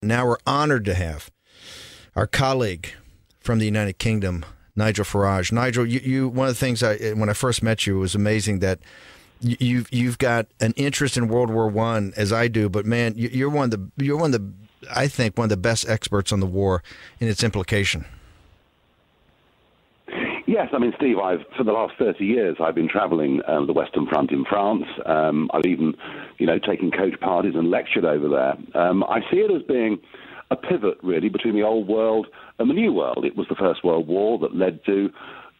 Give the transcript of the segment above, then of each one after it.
Now we're honored to have our colleague from the United Kingdom, Nigel Farage. Nigel, you one of the things when I first met you, it was amazing that you've got an interest in World War I, as I do. But man, you're one of the I think one of the best experts on the war and its implication. Yes, I mean, Steve, for the last 30 years, I've been traveling the Western Front in France. I've even, taken coach parties and lectured over there. I see it as being a pivot, really, between the old world and the new world. It was the First World War that led to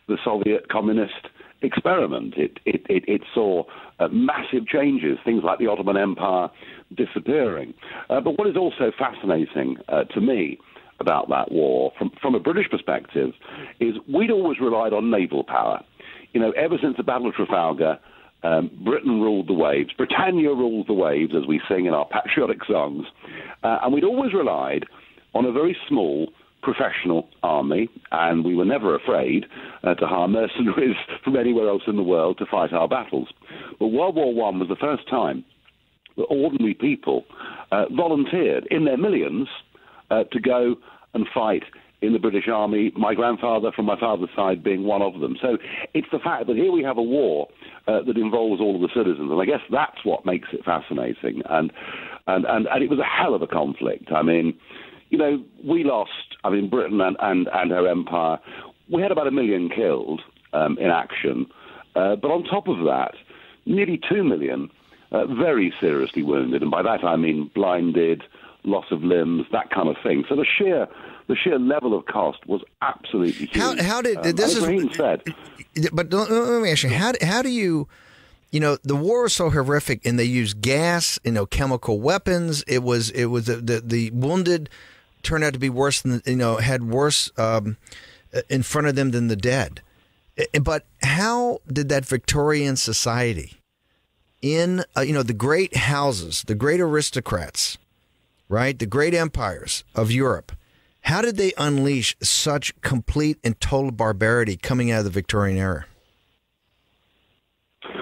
the Soviet communist experiment. It saw massive changes, things like the Ottoman Empire disappearing. But what is also fascinating to me about that war, from a British perspective, is we'd always relied on naval power. Ever since the Battle of Trafalgar, Britain ruled the waves. Britannia ruled the waves, as we sing in our patriotic songs. And we'd always relied on a very small professional army, and we were never afraid to hire mercenaries from anywhere else in the world to fight our battles. But World War I was the first time that ordinary people volunteered in their millions to go and fight in the British Army, my grandfather from my father's side being one of them. So it's the fact that here we have a war that involves all of the citizens, and I guess that's what makes it fascinating. And it was a hell of a conflict. I mean, we lost, Britain and her empire, we had about 1 million killed in action. But on top of that, nearly 2 million very seriously wounded. And by that I mean blinded, loss of limbs, that kind of thing. So the sheer level of cost was absolutely huge. How did this is Raheem said? But let me ask you, how do you? The war was so horrific, and they used gas, chemical weapons. It was the wounded turned out to be worse than had worse in front of them than the dead. But how did that Victorian society, in the great houses, the great aristocrats, right, the great empires of Europe, how did they unleash such complete and total barbarity coming out of the Victorian era?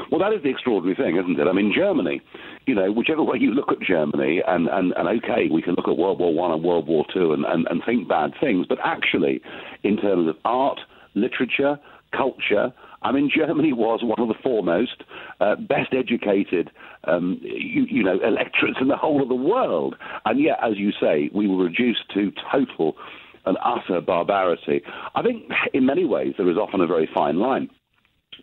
Well, that is the extraordinary thing, isn't it? I mean, Germany, whichever way you look at Germany, and okay, we can look at World War I and World War II and think bad things, but actually, in terms of art, literature, culture, Germany was one of the foremost, best educated, electorates in the whole of the world. And yet, as you say, we were reduced to total and utter barbarity. I think in many ways there is often a very fine line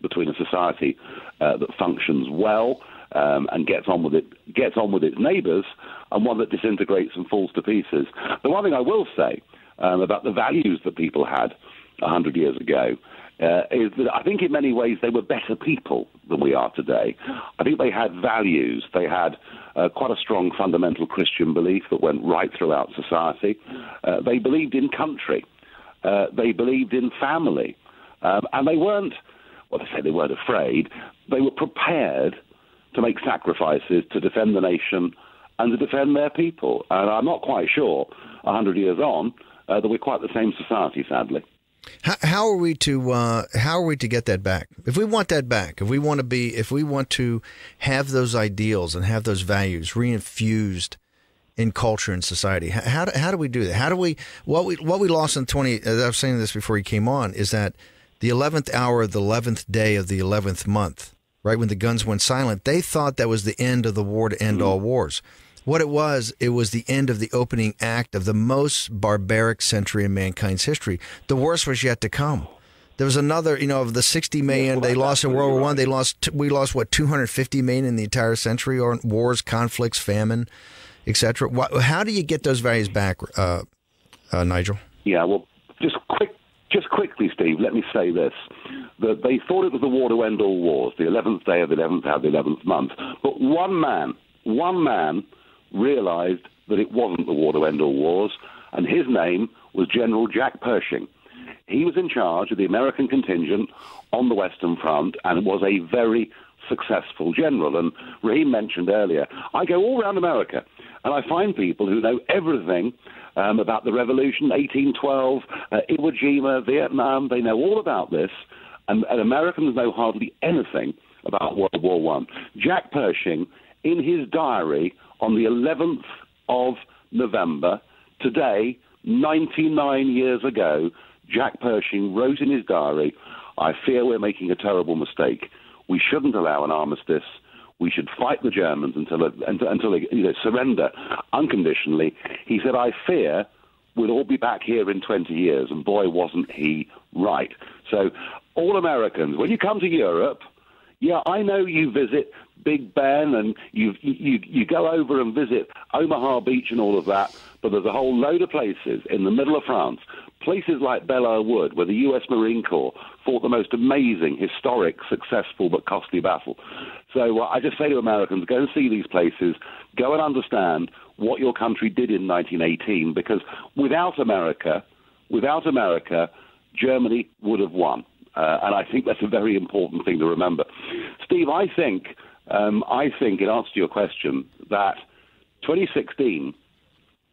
between a society that functions well and gets on with its neighbours, and one that disintegrates and falls to pieces. The one thing I will say about the values that people had 100 years ago is that I think in many ways they were better people than we are today. I think they had values. They had quite a strong fundamental Christian belief that went right throughout society. They believed in country. They believed in family. And they weren't, they weren't afraid. They were prepared to make sacrifices to defend the nation and to defend their people. And I'm not quite sure, 100 years on, that we're quite the same society, sadly. How are we to get that back? If we want that back, if we want to have those ideals and have those values reinfused in culture and society, how do we do that? How do we what we lost in 20? As I was saying this before you came on, is that the 11th hour of the 11th day of the 11th month, right when the guns went silent, they thought that was the end of the war to end all wars. What it was the end of the opening act of the most barbaric century in mankind's history. The worst was yet to come. There was another, of the 60 million they lost in World War I, we lost 250 million in the entire century, or wars, conflicts, famine, etc. How do you get those values back, Nigel? Yeah, well, just quickly, Steve, let me say this. That they thought it was the war to end all wars, the 11th day of the 11th hour of the 11th month. But one man realized that it wasn't the war to end all wars, and his name was General Jack Pershing. He was in charge of the American contingent on the Western Front and was a very successful general. And Raheem mentioned earlier, I go all around America and I find people who know everything about the Revolution, 1812, Iwo Jima, Vietnam. They know all about this, and Americans know hardly anything about World War I. Jack Pershing, in his diary on the 11th of November, today, 99 years ago, Jack Pershing wrote in his diary, "I fear we're making a terrible mistake. We shouldn't allow an armistice. We should fight the Germans until they surrender unconditionally." He said, "I fear we'll all be back here in 20 years." And boy, wasn't he right. So all Americans, when you come to Europe, yeah, I know you visit Big Ben and you go over and visit Omaha Beach and all of that, but there's a whole load of places in the middle of France, places like Belleau Wood, where the U.S. Marine Corps fought the most amazing, historic, successful but costly battle. So I just say to Americans, go and see these places, go and understand what your country did in 1918, because without America, Germany would have won. And I think that's a very important thing to remember. Steve, I think, in answer to your question, that 2016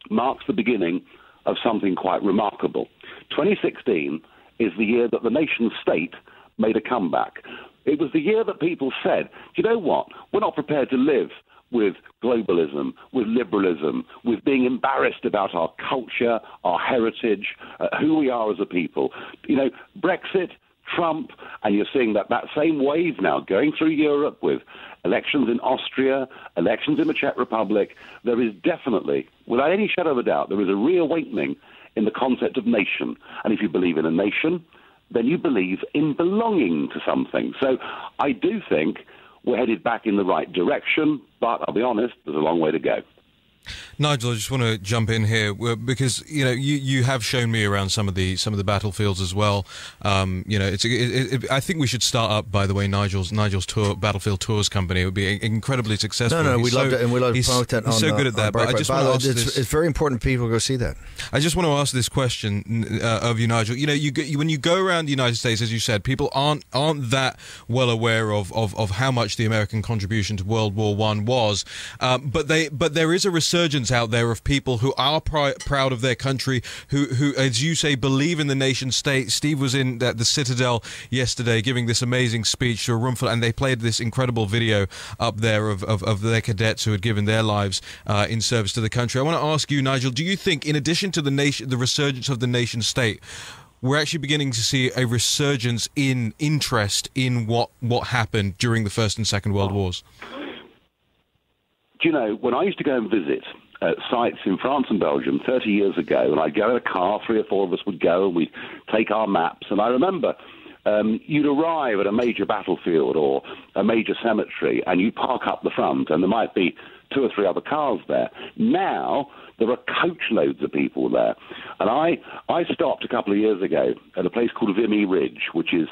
marks the beginning of something quite remarkable. 2016 is the year that the nation state made a comeback. It was the year that people said, you know what, we're not prepared to live with globalism, with liberalism, with being embarrassed about our culture, our heritage, who we are as a people. You know, Brexit, Trump, and you're seeing that same wave now going through Europe with elections in Austria, elections in the Czech Republic. There is definitely, without any shadow of a doubt, there is a reawakening in the concept of nation. And if you believe in a nation, then you believe in belonging to something. So I do think we're headed back in the right direction, but I'll be honest, there's a long way to go. Nigel, I just want to jump in here because you have shown me around some of the battlefields as well. I think we should start up. By the way, Nigel's tour, Battlefield Tours company, would be incredibly successful. No, we love it, and we love to promote that. He's so good at that. But I just want to ask this. It's very important people go see that. I just want to ask this question of you, Nigel. You know, when you go around the United States, as you said, people aren't that well aware of how much the American contribution to World War I was, but there is a resurgence out there of people who are proud of their country, who, as you say, believe in the nation state. Steve was in the Citadel yesterday giving this amazing speech to a room full, and they played this incredible video up there of their cadets who had given their lives in service to the country. I want to ask you, Nigel, do you think, in addition to the resurgence of the nation state, we're actually beginning to see a resurgence in interest in what happened during the First and Second World Wars? Do you know, when I used to go and visit sites in France and Belgium 30 years ago, and I'd go in a car, 3 or 4 of us would go, and we'd take our maps, and I remember you'd arrive at a major battlefield or a major cemetery, and you'd park up the front, and there might be 2 or 3 other cars there. Now, there are coachloads of people there. And I stopped a couple of years ago at a place called Vimy Ridge, which is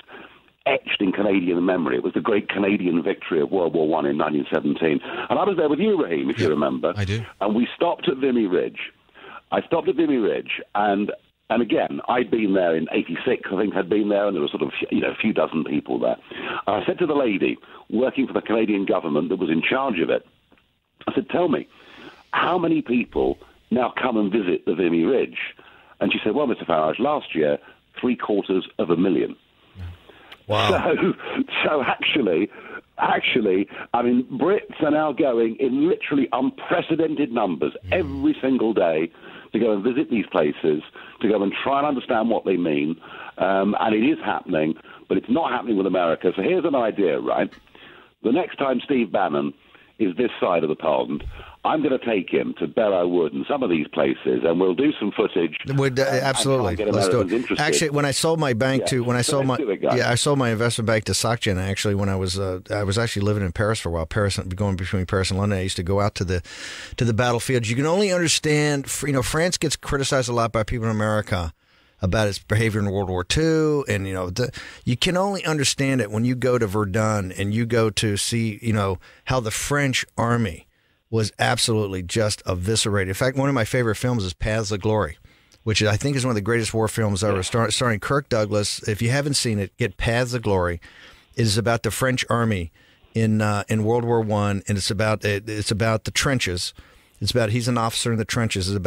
etched in Canadian memory. It was the great Canadian victory of World War I in 1917. And I was there with you, Raheem, if you remember. I do. And we stopped at Vimy Ridge. I stopped at Vimy Ridge, and again, I'd been there in 86, I think I'd been there, and there were sort of, a few dozen people there. And I said to the lady working for the Canadian government that was in charge of it, I said, tell me, how many people now come and visit the Vimy Ridge? And she said, well, Mr. Farage, last year, 750,000. Wow. So actually, I mean, Brits are now going in literally unprecedented numbers every single day to go and visit these places, to go and try and understand what they mean. And it is happening, but it's not happening with America. So here's an idea, right? The next time Steve Bannon is this side of the pond, I'm going to take him to Belleau Wood and some of these places, and we'll do some footage. Absolutely, let's do it. Actually, when I sold my bank I sold my investment bank to SocGen. Actually, when I was actually living in Paris for a while, going between Paris and London, I used to go out to the battlefields. You can only understand, France gets criticized a lot by people in America about its behavior in World War II, and you can only understand it when you go to Verdun and you go to see how the French army was absolutely just eviscerated. In fact, one of my favorite films is Paths of Glory, which I think is one of the greatest war films ever, starring Kirk Douglas. If you haven't seen it, get Paths of Glory. It is about the French army in World War I, and it's about the trenches. It's about he's an officer in the trenches. It's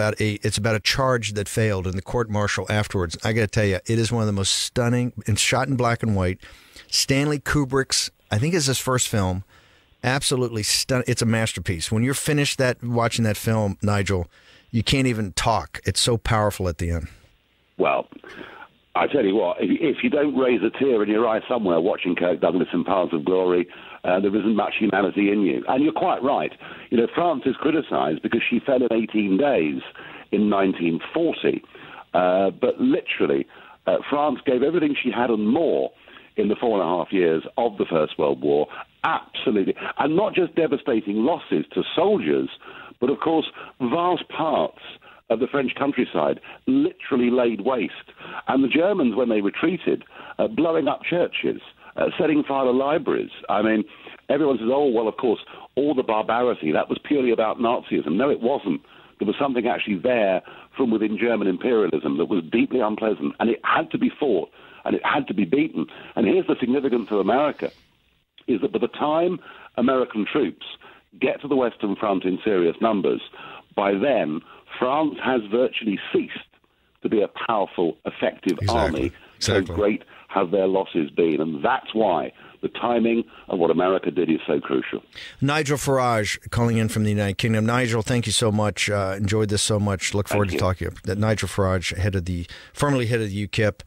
about a charge that failed and the court martial afterwards. I got to tell you, it is one of the most stunning, and shot in black and white. Stanley Kubrick's, I think it's his first film. Absolutely stunning. It's a masterpiece. When you're finished watching that film, Nigel, you can't even talk. It's so powerful at the end. Well, I tell you what, if you don't raise a tear in your eye somewhere watching Kirk Douglas in Paths of Glory, there isn't much humanity in you. And you're quite right. You know, France is criticised because she fell in 18 days in 1940. But literally, France gave everything she had and more in the 4.5 years of the First World War. Absolutely. And not just devastating losses to soldiers, but, of course, vast parts of the French countryside literally laid waste. And the Germans, when they retreated, blowing up churches, setting fire to libraries. I mean, everyone says, oh, well, of course, all the barbarity, that was purely about Nazism. No, it wasn't. There was something actually there from within German imperialism that was deeply unpleasant, and it had to be fought, and it had to be beaten. And here's the significance of America, is that by the time American troops get to the Western Front in serious numbers, by then, France has virtually ceased to be a powerful, effective army. So great have their losses been. And that's why the timing of what America did is so crucial. Nigel Farage calling in from the United Kingdom. Nigel, thank you so much. Enjoyed this so much. Look forward to talking to you. Nigel Farage, formerly head of the UKIP.